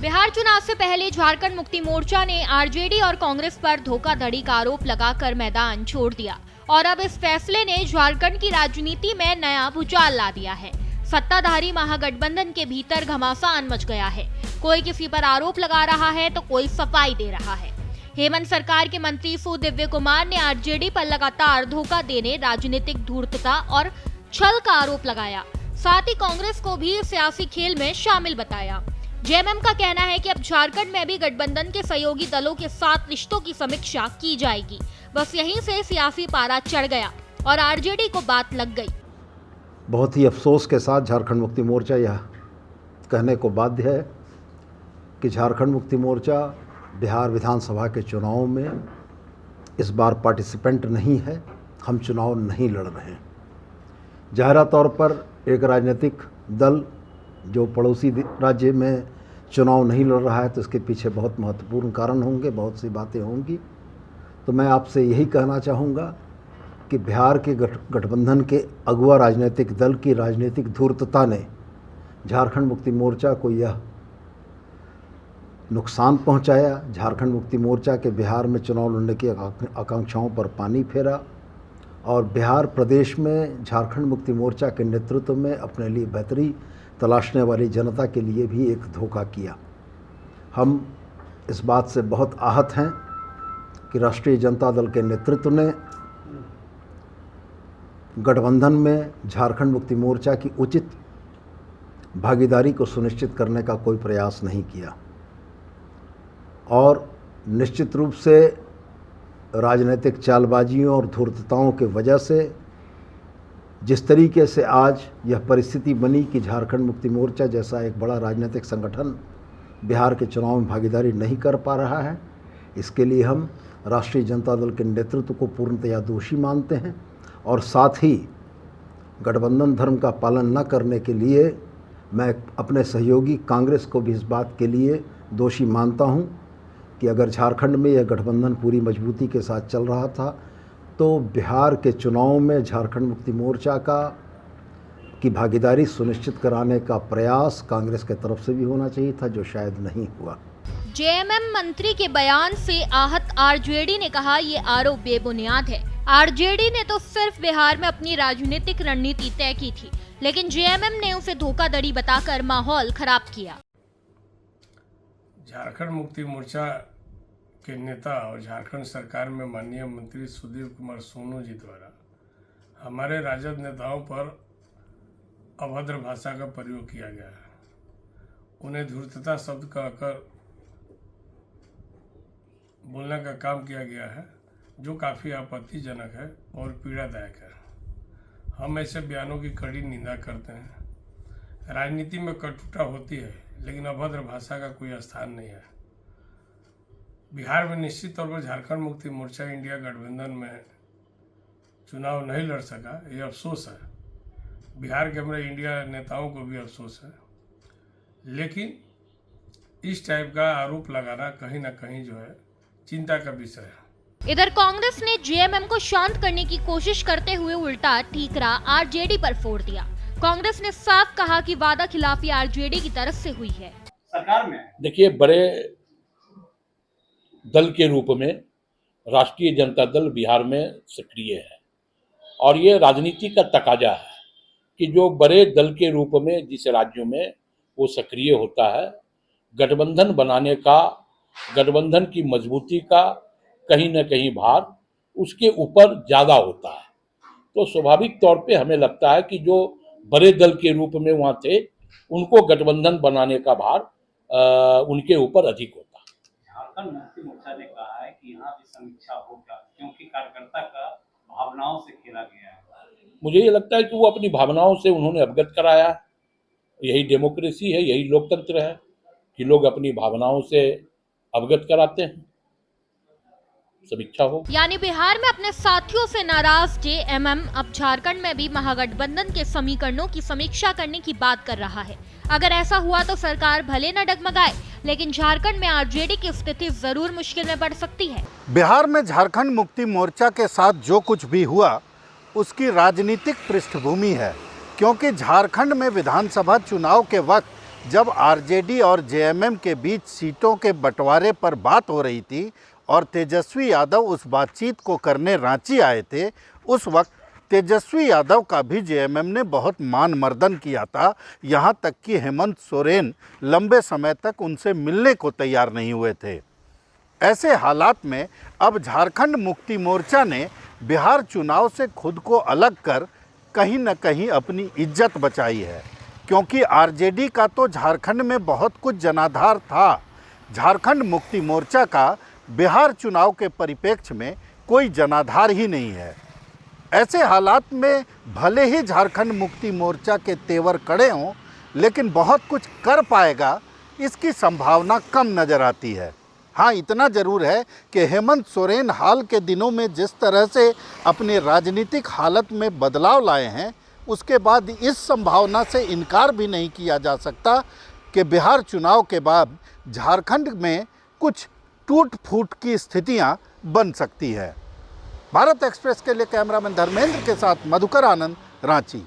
बिहार चुनाव से पहले झारखंड मुक्ति मोर्चा ने आरजेडी और कांग्रेस पर धोखाधड़ी का आरोप लगाकर मैदान छोड़ दिया और अब इस फैसले ने झारखंड की राजनीति में नया भूचाल ला दिया है। सत्ताधारी महागठबंधन के भीतर घमासान मच गया है। कोई किसी पर आरोप लगा रहा है तो कोई सफाई दे रहा है। हेमंत सरकार के मंत्री सुदिव्य कुमार ने आरजेडी पर लगातार धोखा देने, राजनीतिक धूर्तता और छल का आरोप लगाया। साथ ही कांग्रेस को भी सियासी खेल में शामिल बताया। जेएमएम का कहना है कि अब झारखंड में भी गठबंधन के सहयोगी दलों के साथ रिश्तों की समीक्षा की जाएगी। बस यहीं से सियासी पारा चढ़ गया और आरजेडी को बात लग गई। बहुत ही अफसोस के साथ झारखंड मुक्ति मोर्चा यह कहने को बाध्य है कि झारखंड मुक्ति मोर्चा बिहार विधानसभा के चुनाव में इस बार पार्टिसिपेंट नहीं है। हम चुनाव नहीं लड़ रहे हैं। ज़ाहिरा तौर पर एक राजनीतिक दल जो पड़ोसी राज्य में चुनाव नहीं लड़ रहा है तो इसके पीछे बहुत महत्वपूर्ण कारण होंगे, बहुत सी बातें होंगी। तो मैं आपसे यही कहना चाहूँगा कि बिहार के गठबंधन के अगुआ राजनीतिक दल की राजनीतिक धूर्तता ने झारखंड मुक्ति मोर्चा को यह नुकसान पहुंचाया। झारखंड मुक्ति मोर्चा के बिहार में चुनाव लड़ने की आकांक्षाओं पर पानी फेरा और बिहार प्रदेश में झारखंड मुक्ति मोर्चा के नेतृत्व में अपने लिए बेहतरी तलाशने वाली जनता के लिए भी एक धोखा किया। हम इस बात से बहुत आहत हैं कि राष्ट्रीय जनता दल के नेतृत्व ने गठबंधन में झारखंड मुक्ति मोर्चा की उचित भागीदारी को सुनिश्चित करने का कोई प्रयास नहीं किया और निश्चित रूप से राजनीतिक चालबाजियों और धूर्तताओं की वजह से जिस तरीके से आज यह परिस्थिति बनी कि झारखंड मुक्ति मोर्चा जैसा एक बड़ा राजनीतिक संगठन बिहार के चुनाव में भागीदारी नहीं कर पा रहा है, इसके लिए हम राष्ट्रीय जनता दल के नेतृत्व को पूर्णतया दोषी मानते हैं और साथ ही गठबंधन धर्म का पालन न करने के लिए मैं अपने सहयोगी कांग्रेस को भी इस बात के लिए दोषी मानता हूं कि अगर झारखंड में यह गठबंधन पूरी मजबूती के साथ चल रहा था तो बिहार के चुनाव में झारखंड मुक्ति मोर्चा की भागीदारी सुनिश्चित कराने का प्रयास कांग्रेस के तरफ से भी होना चाहिए था, जो शायद नहीं हुआ। जेएमएम मंत्री के बयान से आहत आरजेडी ने कहा ये आरोप बेबुनियाद है। आरजेडी ने तो सिर्फ बिहार में अपनी राजनीतिक रणनीति तय की थी, लेकिन जेएमएम ने उसे धोखाधड़ी बताकर माहौल खराब किया। झारखंड मुक्ति मोर्चा के नेता और झारखंड सरकार में माननीय मंत्री सुदिव्य कुमार सोनू जी द्वारा हमारे राजद नेताओं पर अभद्र भाषा का प्रयोग किया गया है। उन्हें धूर्तता शब्द कहकर बोलने का काम किया गया है, जो काफ़ी आपत्तिजनक है और पीड़ादायक है। हम ऐसे बयानों की कड़ी निंदा करते हैं। राजनीति में कटुता होती है, लेकिन अभद्र भाषा का कोई स्थान नहीं है। बिहार में निश्चित तौर पर झारखंड मुक्ति मोर्चा इंडिया गठबंधन में चुनाव नहीं लड़ सका, ये अफसोस है। बिहार के हमारे इंडिया नेताओं को भी अफसोस है, लेकिन इस टाइप का आरोप लगाना कहीं ना कहीं जो है चिंता का विषय है। इधर कांग्रेस ने जेएमएम को शांत करने की कोशिश करते हुए उल्टा ठीकरा आरजेडी पर फोड़ दिया। कांग्रेस ने साफ कहा कि वादा खिलाफी आरजेडी की तरफ से हुई है। सरकार में देखिए, बड़े दल के रूप में राष्ट्रीय जनता दल बिहार में सक्रिय है और ये राजनीति का तकाजा है कि जो बड़े दल के रूप में जिस राज्यों में वो सक्रिय होता है, गठबंधन बनाने का, गठबंधन की मजबूती का कहीं न कहीं भार उसके ऊपर ज़्यादा होता है। तो स्वाभाविक तौर पे हमें लगता है कि जो बड़े दल के रूप में वहाँ थे, उनको गठबंधन बनाने का भार उनके ऊपर अधिक होता है। झारखंड मुक्ति मोर्चा ने कहा है कि यहाँ भी समीक्षा होगा, क्योंकि कार्यकर्ता का भावनाओं से खेला गया है। मुझे ये लगता है कि वो अपनी भावनाओं से उन्होंने अवगत कराया। यही डेमोक्रेसी है, यही लोकतंत्र है कि लोग अपनी भावनाओं से अवगत कराते हैं, समीक्षा हो। यानी बिहार में अपने साथियों से नाराज जेएमएम अब झारखंड में भी महागठबंधन के समीकरणों की समीक्षा करने की बात कर रहा है। अगर ऐसा हुआ तो सरकार भले न डगमगाए, लेकिन झारखंड में आरजेडी की स्थिति जरूर मुश्किल में पड़ सकती है। बिहार में झारखंड मुक्ति मोर्चा के साथ जो कुछ भी हुआ उसकी राजनीतिक पृष्ठभूमि है, क्योंकि झारखंड में विधानसभा चुनाव के वक्त जब आरजेडी और जेएमएम के बीच सीटों के बंटवारे पर बात हो रही थी और तेजस्वी यादव उस बातचीत को करने रांची आए थे, उस वक्त तेजस्वी यादव का भी जेएमएम ने बहुत मान मर्दन किया था। यहाँ तक कि हेमंत सोरेन लंबे समय तक उनसे मिलने को तैयार नहीं हुए थे। ऐसे हालात में अब झारखंड मुक्ति मोर्चा ने बिहार चुनाव से खुद को अलग कर कहीं न कहीं अपनी इज्जत बचाई है, क्योंकि आरजेडी का तो झारखंड में बहुत कुछ जनाधार था। झारखंड मुक्ति मोर्चा का बिहार चुनाव के परिप्रेक्ष्य में कोई जनाधार ही नहीं है। ऐसे हालात में भले ही झारखंड मुक्ति मोर्चा के तेवर कड़े हों, लेकिन बहुत कुछ कर पाएगा इसकी संभावना कम नज़र आती है। हाँ, इतना ज़रूर है कि हेमंत सोरेन हाल के दिनों में जिस तरह से अपने राजनीतिक हालत में बदलाव लाए हैं, उसके बाद इस संभावना से इनकार भी नहीं किया जा सकता कि बिहार चुनाव के बाद झारखंड में कुछ टूट फूट की स्थितियां बन सकती है। भारत एक्सप्रेस के लिए कैमरामैन धर्मेंद्र के साथ मधुकर आनंद, रांची।